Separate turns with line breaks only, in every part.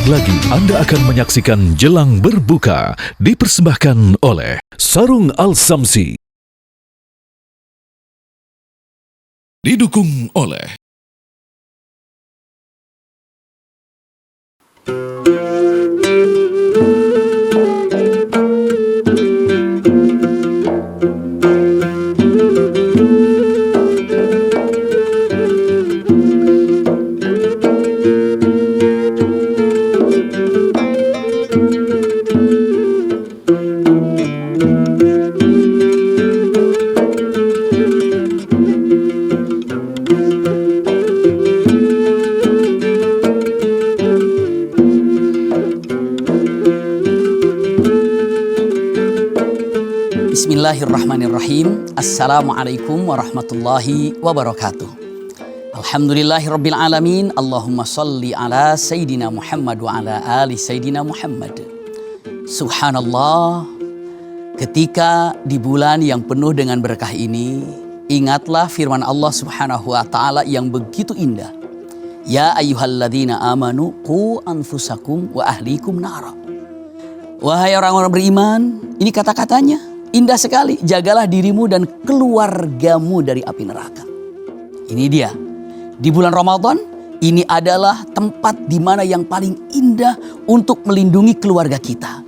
Sebentar lagi Anda akan menyaksikan Jelang Berbuka dipersembahkan oleh Sarung Al-Samsi. Didukung oleh
Bismillahirrahmanirrahim. Assalamualaikum warahmatullahi wabarakatuh. Alhamdulillahirabbil alamin. Allahumma salli ala Sayyidina Muhammad wa ala ali Sayyidina Muhammad. Subhanallah, ketika di bulan yang penuh dengan berkah ini, ingatlah firman Allah Subhanahu wa taala yang begitu indah. Ya ayyuhalladzina amanu qu anfusakum wa ahlikum nara. Wahai orang-orang beriman, ini kata-katanya indah sekali. Jagalah dirimu dan keluargamu dari api neraka. Ini dia. Di bulan Ramadan, ini adalah tempat di mana yang paling indah untuk melindungi keluarga kita.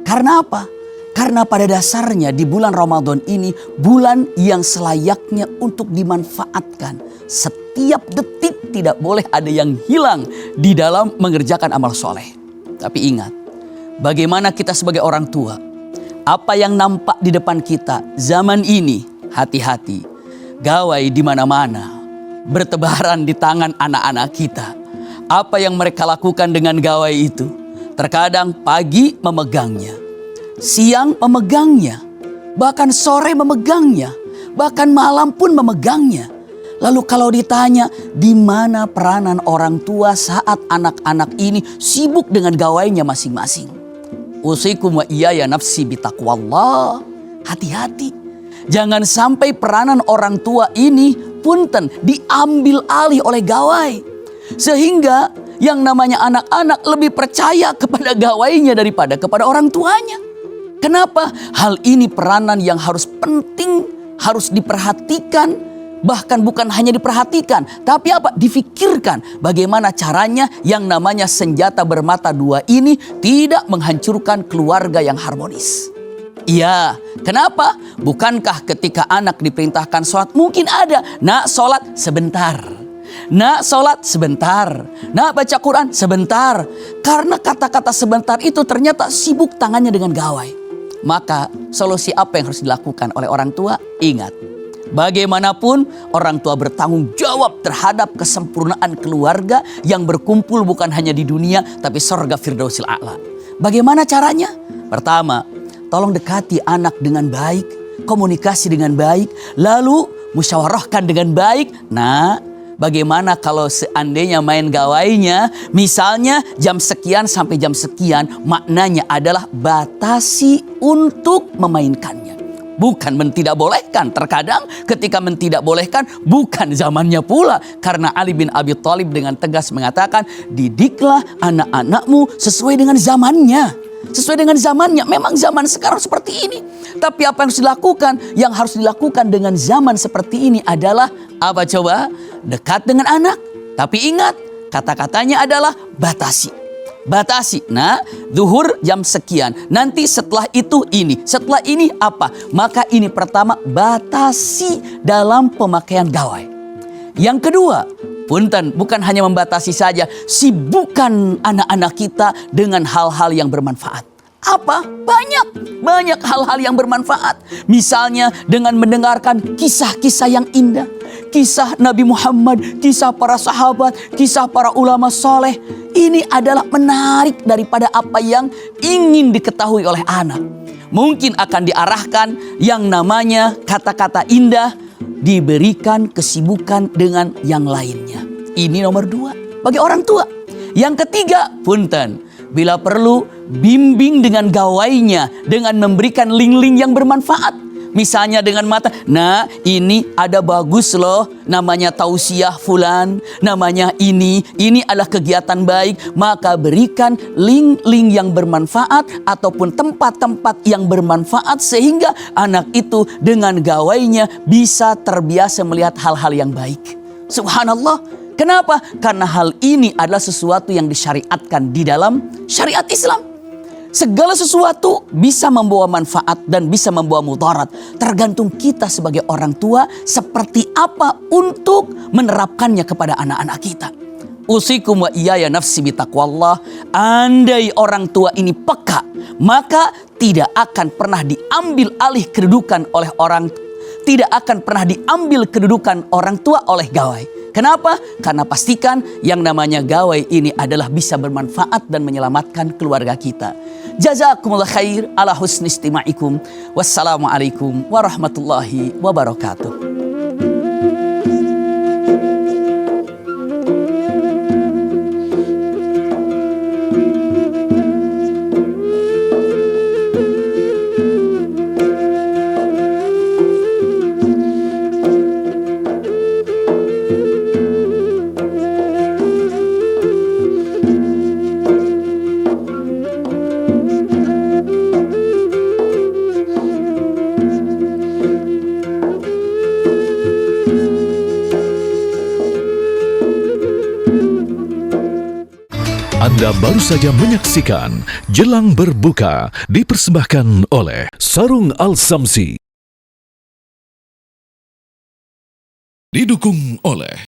Karena apa? Karena pada dasarnya di bulan Ramadan ini bulan yang selayaknya untuk dimanfaatkan. Setiap detik tidak boleh ada yang hilang di dalam mengerjakan amal soleh. Tapi ingat, bagaimana kita sebagai orang tua, apa yang nampak di depan kita zaman ini, hati-hati. Gawai di mana-mana, bertebaran di tangan anak-anak kita. Apa yang mereka lakukan dengan gawai itu? Terkadang pagi memegangnya, siang memegangnya, bahkan sore memegangnya, bahkan malam pun memegangnya. Lalu kalau ditanya, di mana peranan orang tua saat anak-anak ini sibuk dengan gawainya masing-masing? Usikum wa iyaya nafsi bitaqwallah. Hati-hati. Jangan sampai peranan orang tua ini punten diambil alih oleh gawai. Sehingga yang namanya anak-anak lebih percaya kepada gawainya daripada kepada orang tuanya. Kenapa? Hal ini peranan yang harus penting, harus diperhatikan. Bahkan bukan hanya diperhatikan, tapi apa? Difikirkan bagaimana caranya yang namanya senjata bermata dua ini tidak menghancurkan keluarga yang harmonis. Iya, kenapa? Bukankah ketika anak diperintahkan sholat mungkin ada, nak sholat sebentar, nak sholat sebentar, nak baca Quran sebentar. Karena kata-kata sebentar itu ternyata sibuk tangannya dengan gawai. Maka solusi apa yang harus dilakukan oleh orang tua? Ingat, bagaimanapun orang tua bertanggung jawab terhadap kesempurnaan keluarga yang berkumpul bukan hanya di dunia tapi surga Firdausil A'la. Bagaimana caranya? Pertama, tolong dekati anak dengan baik, komunikasi dengan baik, lalu musyawarahkan dengan baik. Nah, bagaimana kalau seandainya main gawainya, misalnya jam sekian sampai jam sekian, maknanya adalah batasi untuk memainkannya. Bukan mentida bolehkan. Terkadang ketika mentida bolehkan bukan zamannya pula. Karena Ali bin Abi Thalib dengan tegas mengatakan, didiklah anak-anakmu sesuai dengan zamannya. Sesuai dengan zamannya. Memang zaman sekarang seperti ini. Tapi apa yang harus dilakukan? Yang harus dilakukan dengan zaman seperti ini adalah apa coba? Dekat dengan anak. Tapi ingat, kata-katanya adalah batasi. Batasi. Nah, zuhur jam sekian. Nanti setelah itu ini. Setelah ini apa? Maka ini pertama, batasi dalam pemakaian gawai. Yang kedua, punten, bukan hanya membatasi saja. Sibukkan anak-anak kita dengan hal-hal yang bermanfaat. Apa? Banyak hal-hal yang bermanfaat. Misalnya dengan mendengarkan kisah-kisah yang indah. Kisah Nabi Muhammad, kisah para sahabat, kisah para ulama soleh. Ini adalah menarik daripada apa yang ingin diketahui oleh anak. Mungkin akan diarahkan yang namanya kata-kata indah, diberikan kesibukan dengan yang lainnya. Ini nomor 2 bagi orang tua. Yang ketiga, punten, bila perlu bimbing dengan gawainya dengan memberikan link-link yang bermanfaat. Misalnya dengan mata, nah ini ada bagus loh, namanya tausiah fulan, namanya ini adalah kegiatan baik, maka berikan link-link yang bermanfaat ataupun tempat-tempat yang bermanfaat sehingga anak itu dengan gawainya bisa terbiasa melihat hal-hal yang baik. Subhanallah. Kenapa? Karena hal ini adalah sesuatu yang disyariatkan di dalam syariat Islam. Segala sesuatu bisa membawa manfaat dan bisa membawa mudarat. Tergantung kita sebagai orang tua seperti apa untuk menerapkannya kepada anak-anak kita. Usikum wa iyaya nafsi bitaqwallah. Andai orang tua ini peka, maka tidak akan pernah diambil alih kedudukan oleh orang, tidak akan pernah diambil kedudukan orang tua oleh gawai. Kenapa? Karena pastikan yang namanya gawai ini adalah bisa bermanfaat dan menyelamatkan keluarga kita. Jazakumullah khair ala husni istima'ikum. Wassalamualaikum warahmatullahi wabarakatuh.
Anda baru saja menyaksikan Jelang Berbuka dipersembahkan oleh Sarung Al-Samsi. Didukung oleh